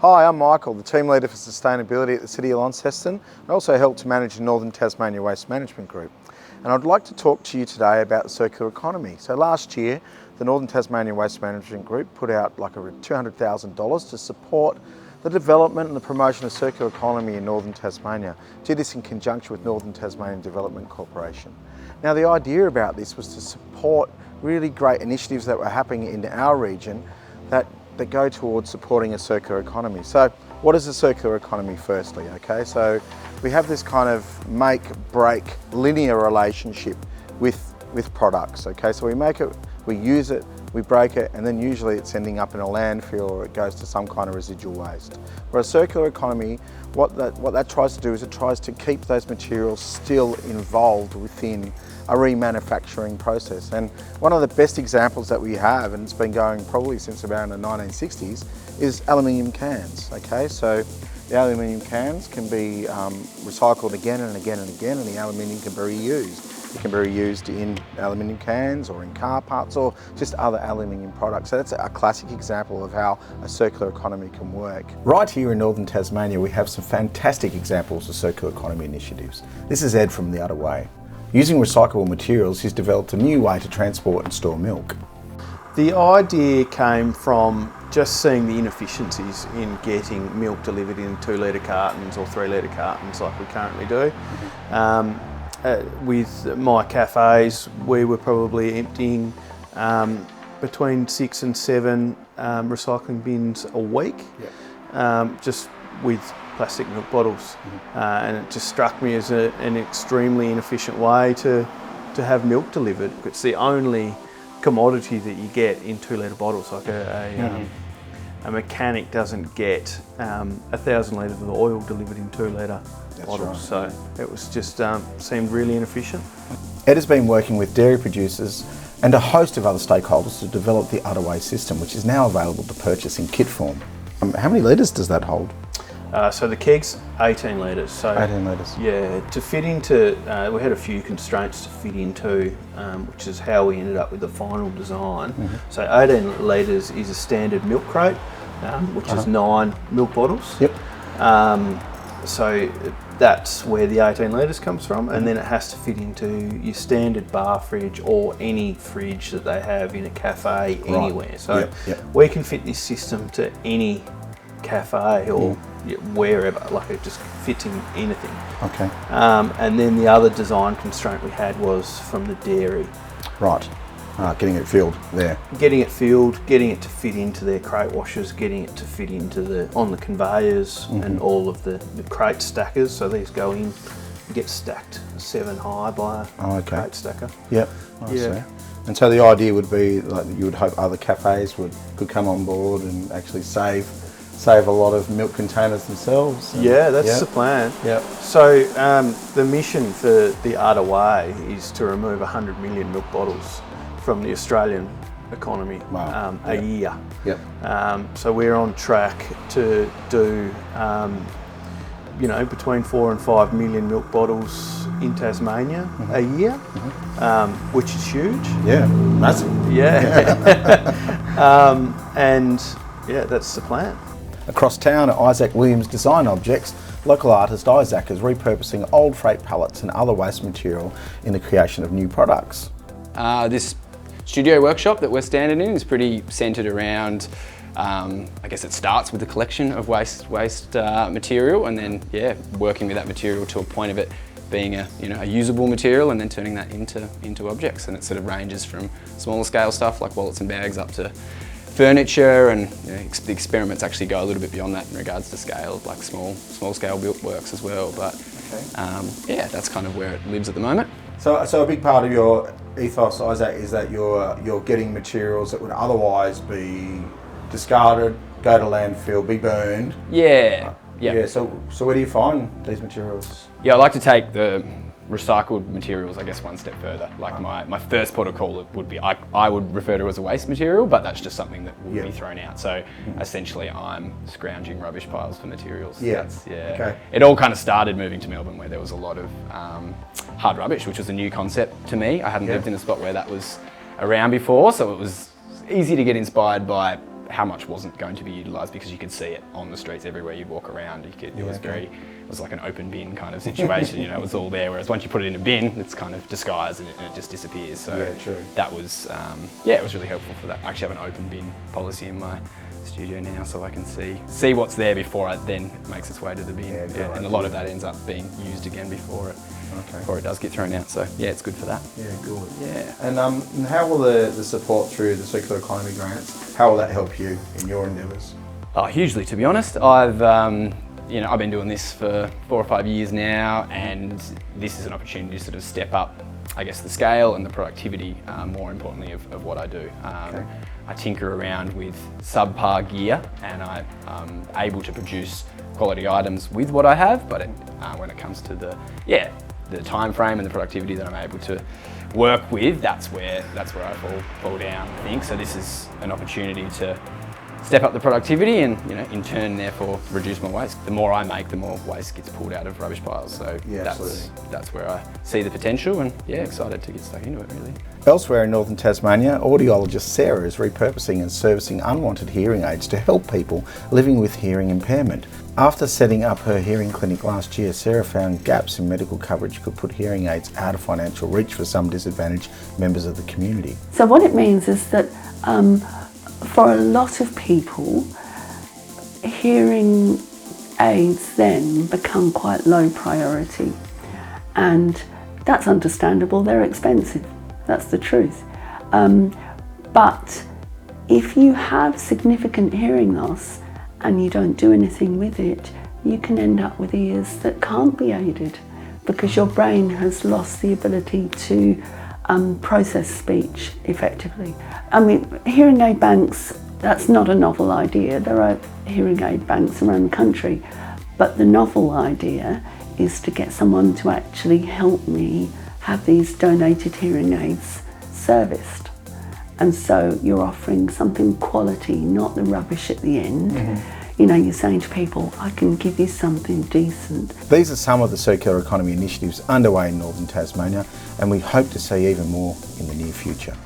Hi, I'm Michael, the Team Leader for Sustainability at the City of Launceston. I also help to manage the Northern Tasmania Waste Management Group. And I'd like to talk to you today about the circular economy. So last year, the Northern Tasmania Waste Management Group put out like $200,000 to support the development and the promotion of circular economy in Northern Tasmania. Did this in conjunction with Northern Tasmanian Development Corporation. Now the idea about this was to support really great initiatives that were happening in our region that go towards supporting a circular economy. So what is a circular economy firstly? Okay, so we have this kind of make-break linear relationship with products. Okay, so we make it, we use it, we break it, and then usually it's ending up in a landfill or it goes to some kind of residual waste. Whereas circular economy, what that tries to do is it tries to keep those materials still involved within a remanufacturing process. And one of the best examples that we have, and it's been going probably since around the 1960s, is aluminium cans. Okay, so the aluminium cans can be recycled again and again and again, and the aluminium can be reused. It can be reused in aluminium cans or in car parts or just other aluminium products. So that's a classic example of how a circular economy can work. Right here in Northern Tasmania, we have some fantastic examples of circular economy initiatives. This is Ed from The Other Way. Using recyclable materials, he's developed a new way to transport and store milk. The idea came from just seeing the inefficiencies in getting milk delivered in 2 litre cartons or 3 litre cartons like we currently do. With my cafes, we were probably emptying between 6 and 7 recycling bins a week, just with plastic milk bottles. And it just struck me as an extremely inefficient way to have milk delivered. It's the only commodity that you get in 2 litre bottles. Like a mechanic doesn't get 1,000 litres of oil delivered in 2 litre bottles. Right. So it was just seemed really inefficient. Ed has been working with dairy producers and a host of other stakeholders to develop the Other Way system, which is now available to purchase in kit form. How many litres does that hold? So the keg's 18 litres. So 18 litres. Yeah, to fit into, we had a few constraints to fit into, which is how we ended up with the final design. So 18 litres is a standard milk crate, which is 9 milk bottles. Yep. So that's where the 18 litres comes from, and then it has to fit into your standard bar fridge or any fridge that they have in a cafe anywhere. So we can fit this system to any cafe or wherever, like it just fits in anything. Okay. And then the other design constraint we had was from the dairy. Right. Getting it filled there. Getting it filled, getting it to fit into their crate washers, getting it to fit into on the conveyors and all of the crate stackers. So these go in and get stacked 7 high by a crate stacker. Yep. I see. And so the idea would be like you would hope other cafes could come on board and actually save a lot of milk containers themselves. Yeah, that's the plan. Yep. So the mission for the Other Way is to remove 100 million milk bottles from the Australian economy a year. Yep. So we're on track to do between 4 and 5 million milk bottles in Tasmania a year, which is huge. Yeah, massive. And that's the plan. Across town at Isaac Williams Design Objects, local artist Isaac is repurposing old freight pallets and other waste material in the creation of new products. This studio workshop that we're standing in is pretty centred around, I guess it starts with the collection of waste material, and then working with that material to a point of it being a usable material, and then turning that into objects. And it sort of ranges from smaller scale stuff like wallets and bags up to furniture, and the experiments actually go a little bit beyond that in regards to scale, like small scale built works as well. But that's kind of where it lives at the moment. So a big part of your ethos, Isaac, is that you're getting materials that would otherwise be discarded, go to landfill, be burned. Yeah. So where do you find these materials? Yeah, I like to take the recycled materials, I guess, one step further. Like my first port of call would be, I would refer to as a waste material, but that's just something that will be thrown out. So essentially I'm scrounging rubbish piles for materials. It all kind of started moving to Melbourne, where there was a lot of hard rubbish, which was a new concept to me. I hadn't lived in a spot where that was around before, so it was easy to get inspired by how much wasn't going to be utilised because you could see it on the streets everywhere you walk around. It was like an open bin kind of situation, you know, it was all there, whereas once you put it in a bin, it's kind of disguised and it just disappears. So that was, it was really helpful for that. I actually have an open bin policy in my studio now, so I can see what's there before it then makes its way to the bin. And a lot of that ends up being used again before it does get thrown out. So yeah, it's good for that. Yeah, good. Yeah. And how will the support through the circular economy grants, how will that help you in your endeavours? Oh, hugely, to be honest. I've been doing this for 4 or 5 years now, and this is an opportunity to sort of step up, I guess, the scale and the productivity, more importantly, of what I do. I tinker around with subpar gear, and I'm able to produce quality items with what I have, but when it comes to the time frame and the productivity that I'm able to work with, that's where I fall down, I think. So this is an opportunity to step up the productivity and, you know, in turn, therefore, reduce my waste. The more I make, the more waste gets pulled out of rubbish piles. So that's where I see the potential, and excited to get stuck into it, really. Elsewhere in northern Tasmania, audiologist Sarah is repurposing and servicing unwanted hearing aids to help people living with hearing impairment. After setting up her hearing clinic last year, Sarah found gaps in medical coverage could put hearing aids out of financial reach for some disadvantaged members of the community. So what it means is that for a lot of people, hearing aids then become quite low priority, and that's understandable. They're expensive, that's the truth. But if you have significant hearing loss and you don't do anything with it, you can end up with ears that can't be aided because your brain has lost the ability to process speech effectively. I mean, hearing aid banks, that's not a novel idea. There are hearing aid banks around the country, but the novel idea is to get someone to actually help me have these donated hearing aids serviced. And so you're offering something quality, not the rubbish at the end. You know, you're saying to people, I can give you something decent. These are some of the circular economy initiatives underway in northern Tasmania, and we hope to see even more in the near future.